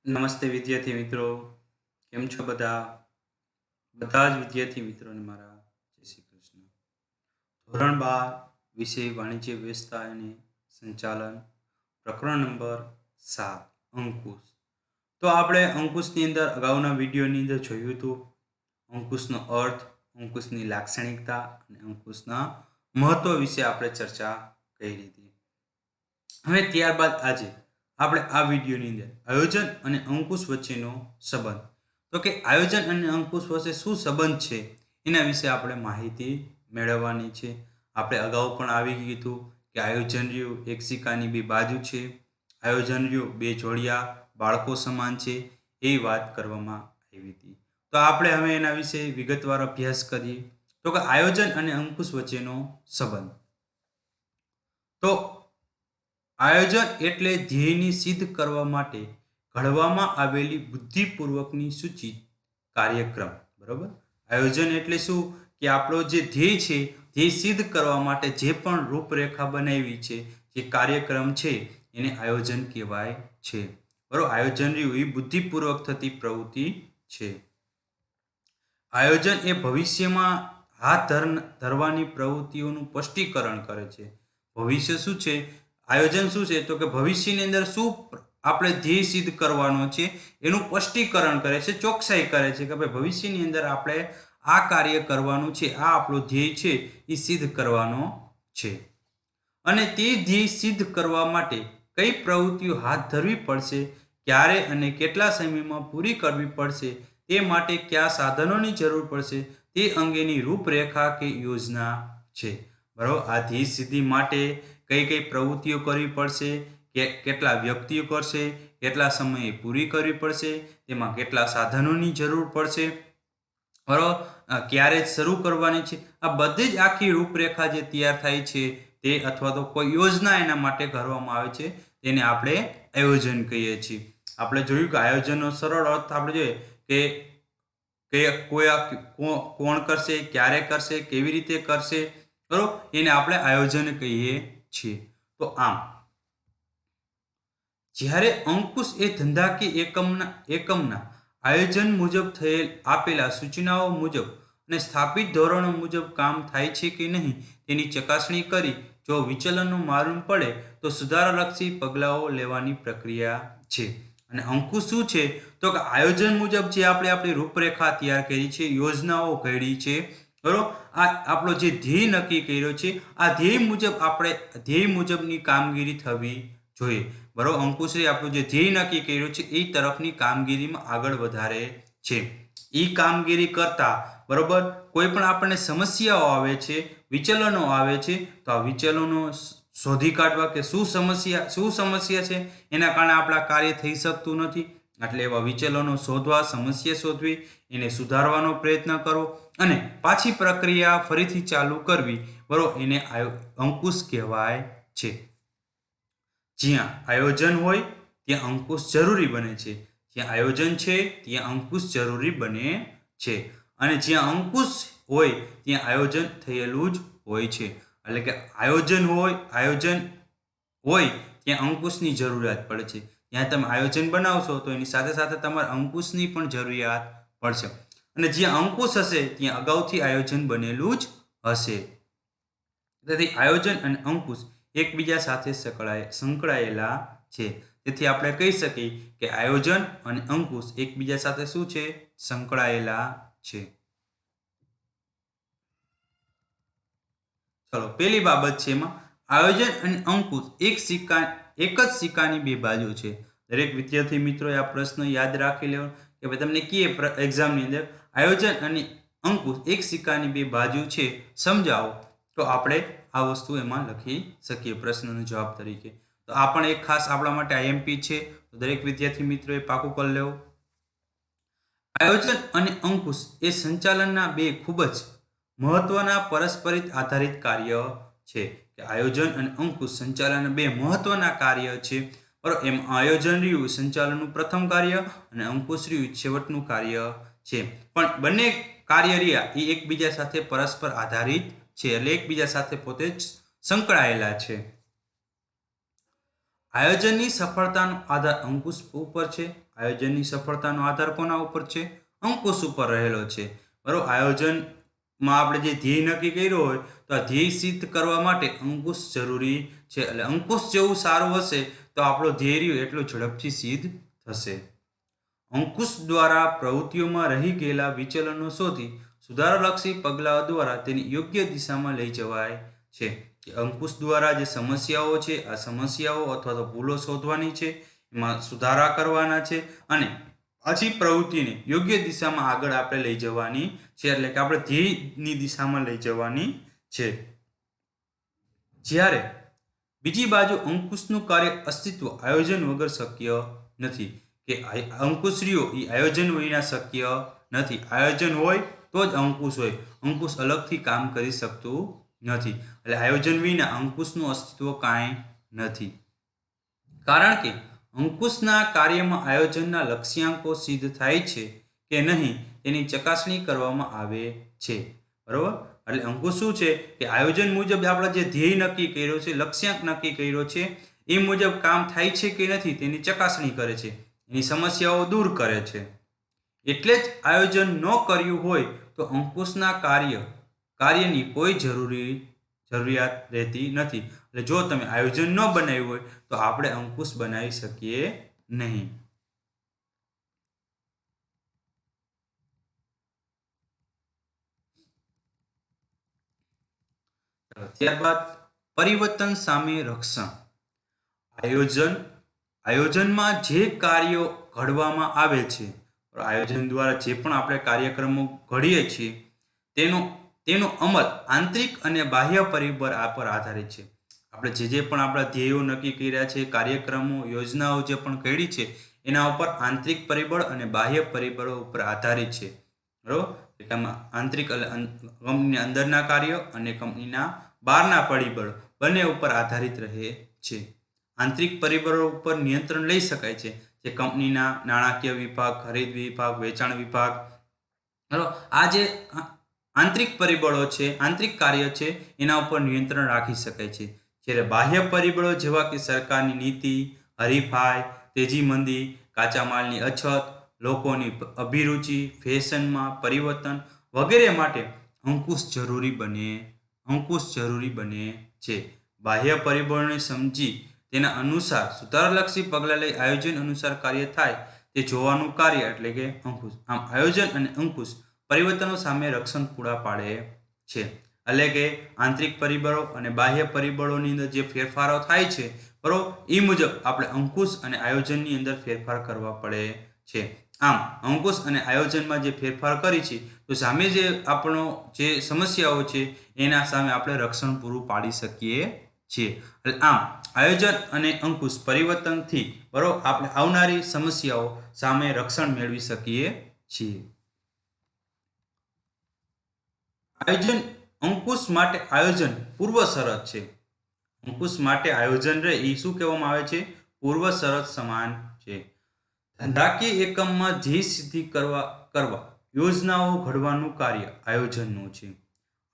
નમસ્તે વિદ્યાર્થી મિત્રો, કેમ છો બધા? બધા જ વિદ્યાર્થી મિત્રોને મારા જય શ્રી કૃષ્ણ. ધોરણ 12 વિષય વાણિજ્ય વ્યવસ્થા અને સંચાલન, પ્રકરણ નંબર 7 અંકુશ. તો આપણે અંકુશની અંદર અગાઉના વિડીયોની અંદર જોયું હતું અંકુશનો અર્થ, અંકુશની લાક્ષણિકતા અને અંકુશના મહત્વ વિશે આપણે ચર્ચા કરી હતી. હવે ત્યારબાદ આજે આપણે આ વિડીયોની અંદર આયોજન અને અંકુશ વચ્ચેનો સંબંધ, તો કે આયોજન અને અંકુશ વચ્ચે શું સંબંધ છે એના વિશે આપણે માહિતી મેળવવાની છે. આપણે અગાઉ પણ આવી કીધું કે આયોજન રહ્યું એક સિક્કાની બે બાજુ છે, આયોજન રહ્યું બે જોડિયા બાળકો સમાન છે, એ વાત કરવામાં આવી હતી. તો આપણે હવે એના વિશે વિગતવાર અભ્યાસ કરીએ. તો કે આયોજન અને અંકુશ વચ્ચેનો સંબંધ. તો આયોજન એટલે ધ્યેયની સિદ્ધ કરવા માટે ઘડવામાં આવેલી બુદ્ધિપૂર્વકની સૂચિત કાર્યક્રમ. બરોબર? આયોજન એટલે શું? કે આપણો જે ધ્યેય છે ધ્યેય સિદ્ધ કરવા માટે જે પણ રૂપરેખા બનાવી છે, જે કાર્યક્રમ છે, એને આયોજન કહેવાય છે. બરોબર? આયોજન એ બુદ્ધિપૂર્વક થતી પ્રવૃત્તિ છે. આયોજન એ ભવિષ્યમાં હાથ ધરવાની પ્રવૃત્તિઓનું સ્પષ્ટીકરણ કરે છે. ભવિષ્ય શું છે? આયોજન શું છે? તો કે ભવિષ્યની અંદર શું આપણે ધ્યેય સિદ્ધ કરવાનો છે એનું સ્પષ્ટીકરણ કરે છે, ચોકસાઈ કરે છે કે ભાઈ ભવિષ્યની અંદર આપણે આ કાર્ય કરવાનું છે, આ આપણો ધ્યેય છે એ સિદ્ધ કરવાનો છે. અને તે ધ્યેય સિદ્ધ કરવા માટે કઈ પ્રવૃત્તિઓ હાથ ધરવી પડશે, ક્યારે અને કેટલા સમયમાં પૂરી કરવી પડશે, તે માટે કયા સાધનોની જરૂર પડશે, તે અંગેની રૂપરેખા કે યોજના છે. બરાબર? આ ધ્યેય સિદ્ધિ માટે કઈ કઈ પ્રવૃત્તિઓ કરવી પડશે, કે કેટલા વ્યક્તિઓ કરશે, કેટલા સમયે પૂરી કરવી પડશે, તેમાં કેટલા સાધનોની જરૂર પડશે, બરાબર, ક્યારે શરૂ કરવાની છે, આ બધી જ આખી રૂપરેખા જે તૈયાર થાય છે તે અથવા તો કોઈ યોજના એના માટે કરવામાં આવે છે, તેને આપણે આયોજન કહીએ છીએ. આપણે જોયું કે આયોજનનો સરળ અર્થ આપણે જોઈએ કે કોણ કરશે, ક્યારે કરશે, કેવી રીતે કરશે, બરોબર, એને આપણે આયોજન કહીએ છીએ. તો આમ જ્યારે અંકુશ એ ધંધાકીય એકમના આયોજન મુજબ થયેલ આપેલા સૂચનાઓ મુજબ અને સ્થાપિત ધોરણો મુજબ કામ થાય છે કે નહીં તેની ચકાસણી કરી જો વિચલનનો માલુમ પડે તો સુધારાલક્ષી પગલાઓ લેવાની પ્રક્રિયા છે. અને અંકુશ શું છે? તો કે આયોજન મુજબ જે આપણે આપણી રૂપરેખા તૈયાર કરી છે, યોજનાઓ ઘડી છે, બરોબર, આ આપણો જે ધ્યેય નક્કી કર્યો છે, આ ધ્યેય મુજબની કામગીરી થવી જોઈએ. બરોબર? અંકુશે આપણું જે ધ્યેય નક્કી કર્યું છે એ તરફની કામગીરીમાં આગળ વધારે છે. એ કામગીરી કરતા, બરોબર, કોઈ પણ આપણને સમસ્યાઓ આવે છે, વિચલનો આવે છે, તો આ વિચલનો શોધી કાઢવા કે શું સમસ્યા છે એના કારણે આપણા કાર્ય થઈ શકતું નથી, એટલે એવા વિચલનો શોધવા, સમસ્યા શોધવી, એને સુધારવાનો પ્રયત્ન કરો અને પાછી પ્રક્રિયા ફરીથી ચાલુ કરવી, બરોબર, એને અંકુશ કહેવાય છે. જ્યાં આયોજન હોય ત્યાં અંકુશ જરૂરી બને છે, જ્યાં આયોજન છે ત્યાં અંકુશ જરૂરી બને છે, અને જ્યાં અંકુશ હોય ત્યાં આયોજન થયેલું જ હોય છે. એટલે કે આયોજન હોય ત્યાં અંકુશની જરૂરિયાત પડે છે. જ્યાં તમે આયોજન બનાવશો તો એની સાથે સાથે તમારે અંકુશની પણ જરૂરિયાત પડશે, અને જ્યાં અંકુશ હશે ત્યાં અગાઉથી આયોજન બનેલું જ હશે. તેથી આયોજન અને અંકુશ એકબીજા સાથે સંકળાયેલા છે. તેથી આપણે કહી શકીએ કે આયોજન અને અંકુશ એકબીજા સાથે શું છે? સંકળાયેલા છે. ચલો, પહેલી બાબત છે એમાં આયોજન અને અંકુશ એક જ સિક્કાની બે બાજુ છે. દરેક વિદ્યાર્થી મિત્રોએ આ પ્રશ્ન યાદ રાખી લેવો કે ભાઈ તમને કે એક્ઝામની અંદર આયોજન અને અંકુશ એક સિક્કાની બે બાજુ છે, સમજાવો, તો આપણે આ વસ્તુ એમાં લખી શકીએ પ્રશ્નનો જવાબ તરીકે. તો આ પણ એક ખાસ આપણા માટે આઈએમપી છે, તો દરેક વિદ્યાર્થી મિત્રોએ પાકું કરી લેવું. આયોજન અને અંકુશ એ સંચાલનના બે ખૂબ જ મહત્વના પરસ્પરિત આધારિત કાર્ય છે. કે આયોજન અને અંકુશ સંચાલનના બે મહત્વના કાર્ય છે, બરાબર. એમ આયોજન રહ્યું સંચાલનનું પ્રથમ કાર્ય અને અંકુશ રહ્યું છેવટનું કાર્ય છે. પણ બંને કાર્ય રહ્યા એ એકબીજા સાથે પરસ્પર આધારિત છે, એટલે એકબીજા સાથે પોતે જ સંકળાયેલા છે. આયોજનની સફળતાનો આધાર અંકુશ ઉપર છે, આયોજનની સફળતાનો આધાર કોના ઉપર છે? અંકુશ ઉપર રહેલો છે. બરોબર, આયોજનમાં આપણે જે ધ્યેય નક્કી કર્યો હોય તો આ ધ્યેય સિદ્ધ કરવા માટે અંકુશ જરૂરી છે. એટલે અંકુશ જેવું સારું હશે તો આપણો ધ્યેય રહ્યો એટલો ઝડપથી સિદ્ધ થશે. અંકુશ દ્વારા પ્રવૃત્તિઓમાં રહી ગયેલા વિચલનો શોધી સુધારાલક્ષી પગલાઓ દ્વારા તેની યોગ્ય દિશામાં લઈ જવાય છે. અંકુશ દ્વારા જે સમસ્યાઓ છે આ સમસ્યાઓ અથવા તો ભૂલો શોધવાની છે, એમાં સુધારા કરવાના છે અને પાછી પ્રવૃત્તિને યોગ્ય દિશામાં આગળ આપણે લઈ જવાની છે. એટલે કે આપણે ધ્યેયની દિશામાં લઈ જવાની છે. જ્યારે બીજી બાજુ અંકુશનું કાર્ય અસ્તિત્વ આયોજન વગર શક્ય નથી. કે અંકુશ રહ્યો એ આયોજન વિના શક્ય નથી. આયોજન હોય તો જ અંકુશ હોય. અંકુશ અલગથી કામ કરી શકતું નથી. એટલે આયોજન વિના અંકુશનું અસ્તિત્વ કાંઈ નથી. કારણ કે અંકુશના કાર્યમાં આયોજનના લક્ષ્યાંકો સિદ્ધ થાય છે કે નહીં તેની ચકાસણી કરવામાં આવે છે. બરોબર, એટલે અંકુશ શું છે કે આયોજન મુજબ આપણે જે ધ્યેય નક્કી કર્યો છે, લક્ષ્યાંક નક્કી કર્યો છે એ મુજબ કામ થાય છે કે નથી તેની ચકાસણી કરે છે, એની સમસ્યાઓ દૂર કરે છે. એટલે જ આયોજન ન કર્યું હોય તો અંકુશના કાર્યની કોઈ જરૂરિયાત રહેતી નથી. એટલે જો તમે આયોજન ન બનાવ્યું હોય તો આપણે અંકુશ બનાવી શકીએ નહીં. ત્યારબાદ પરિવર્તન સામે રક્ષણ. આયોજનમાં જે કાર્યો ઘડવામાં આવે છે, આયોજન દ્વારા જે પણ આપણે કાર્યક્રમો ઘડીએ છીએ તેનો અમલ આંતરિક અને બાહ્ય પરિબળ પર આધારિત છે. આપણે જે પણ આપણા ધ્યેયો નક્કી કર્યા છે, કાર્યક્રમો, યોજનાઓ જે પણ ઘડી છે એના ઉપર આંતરિક પરિબળ અને બાહ્ય પરિબળો ઉપર આધારિત છે. બરોબર, એટલે આંતરિક કંપનીના અંદરના કાર્યો અને કંપનીના બહારના પરિબળો બંને ઉપર આધારિત રહે છે. આંતરિક પરિબળો ઉપર નિયંત્રણ લઈ શકાય છે, જે કંપનીના નાણાકીય વિભાગ, ખરીદ વિભાગ, વેચાણ વિભાગ. બરોબર, આ જે આંતરિક પરિબળો છે, આંતરિક કાર્ય છે એના ઉપર નિયંત્રણ રાખી શકાય છે. જ્યારે બાહ્ય પરિબળો જેવા કે સરકારની નીતિ, હરીફાઈ, તેજી મંદી, કાચા માલની અછત, લોકોની અભિરુચિ, ફેશનમાં પરિવર્તન વગેરે માટે અંકુશ જરૂરી બને છે. બાહ્ય પરિબળોને સમજી તેના અનુસાર સુધારાલક્ષી પગલાં લઈ આયોજન અનુસાર કાર્ય થાય તે જોવાનું કાર્ય એટલે કે અંકુશ. આમ આયોજન અને અંકુશ પરિવર્તનો સામે રક્ષણ પૂરા પાડે છે. એટલે કે આંતરિક પરિબળો અને બાહ્ય પરિબળોની અંદર જે ફેરફારો થાય છે, બરોબર, એ મુજબ આપણે અંકુશ અને આયોજનની અંદર ફેરફાર કરવા પડે છે. આમ અંકુશ અને આયોજનમાં જે ફેરફાર કરી છે તો સામે જે આપણો જે સમસ્યાઓ છે એના સામે આપણે રક્ષણ પૂરું પાડી શકીએ છીએ. એટલે આમ આયોજન અને અંકુશ પરિવર્તનથી બરોબર આપણે આવનારી સમસ્યાઓ સામે રક્ષણ મેળવી શકીએ છીએ. અંકુશ માટે આયોજન પૂર્વ શરત છે. અંકુશ માટે આયોજન રહે એ શું કહેવામાં આવે છે? પૂર્વ શરત સમાન છે. ધંધાકીય એકમમાં ધ્યેય સિદ્ધિ કરવા યોજનાઓ ઘડવાનું કાર્ય આયોજનનું છે.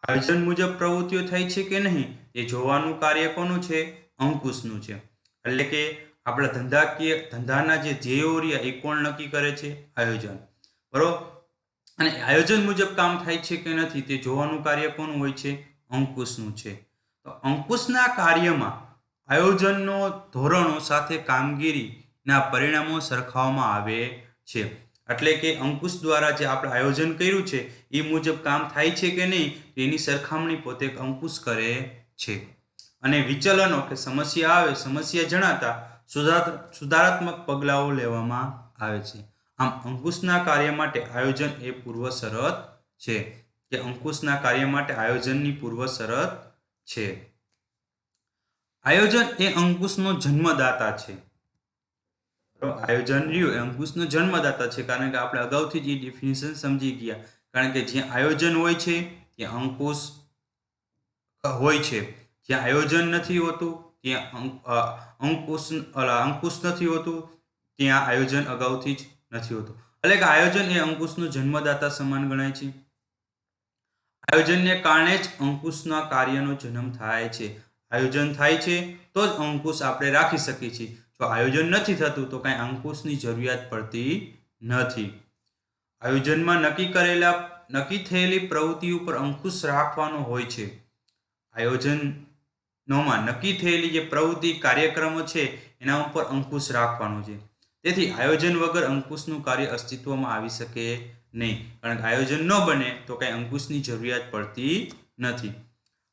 આયોજન મુજબ પ્રવૃત્તિઓ થાય છે કે નહીં એ જોવાનું કાર્ય કોનું છે? અંકુશનું છે. એટલે કે આપણા ધંધાના જે ધ્યેયો રહ્યા એ કોણ નક્કી કરે છે? આયોજન. બરોબર, અને આયોજન મુજબ કામ થાય છે કે નથી તે જોવાનું કાર્ય કોનું હોય છે? અંકુશનું છે. તો અંકુશના કાર્યમાં આયોજનનો ધોરણો સાથે કામગીરીના પરિણામો સરખાવવામાં આવે છે. એટલે કે અંકુશ દ્વારા જે આપણે આયોજન કર્યું છે એ મુજબ કામ થાય છે કે નહીં એની સરખામણી પોતે અંકુશ કરે છે. અને વિચલનો કે સમસ્યા આવે, સમસ્યા જણાતા સુધારાત્મક પગલાઓ લેવામાં આવે છે. આમ અંકુશના કાર્ય માટે આયોજન એ પૂર્વ શરત છે. કે અંકુશના કાર્ય માટે આયોજનની પૂર્વ શરત છે. આયોજન એ અંકુશનો જન્મદાતા છે. આયોજન રહ્યું એ અંકુશનો જન્મદાતા છે. કારણ કે આપણે અગાઉથી જ એ ડેફિનેશન સમજી ગયા. કારણ કે જ્યાં આયોજન હોય છે ત્યાં અંકુશ હોય છે. જ્યાં આયોજન નથી હોતું ત્યાં અંકુશ નથી હોતું, ત્યાં આયોજન અગાઉથી જ નથી હોતું. એટલે કે આયોજન એ અંકુશનું જન્મદાતા સમાન ગણાય છે. આયોજનને કારણે જ અંકુશના કાર્યનો જન્મ થાય છે. આયોજન થાય છે તો જ અંકુશ આપણે રાખી શકીએ છીએ. જો આયોજન નથી થતું તો કાંઈ અંકુશની જરૂરિયાત પડતી નથી. આયોજનમાં નક્કી થયેલી પ્રવૃત્તિ ઉપર અંકુશ રાખવાનો હોય છે. આયોજનોમાં નક્કી થયેલી જે પ્રવૃત્તિ કાર્યક્રમો છે એના ઉપર અંકુશ રાખવાનો છે. તેથી આયોજન વગર અંકુશનું કાર્ય અસ્તિત્વમાં આવી શકે નહીં. કારણ કે આયોજન ન બને તો કાંઈ અંકુશની જરૂરિયાત પડતી નથી.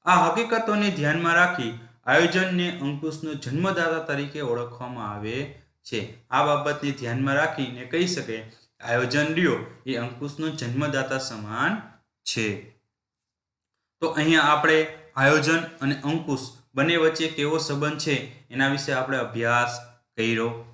આ હકીકતોને ધ્યાનમાં રાખી આયોજનને અંકુશનો જન્મદાતા તરીકે ઓળખવામાં આવે છે. આ બાબતને ધ્યાનમાં રાખીને કહી શકાય આયોજન રહ્યો એ અંકુશનો જન્મદાતા સમાન છે. તો અહીંયા આપણે આયોજન અને અંકુશ બંને વચ્ચે કેવો સંબંધ છે એના વિશે આપણે અભ્યાસ કર્યો.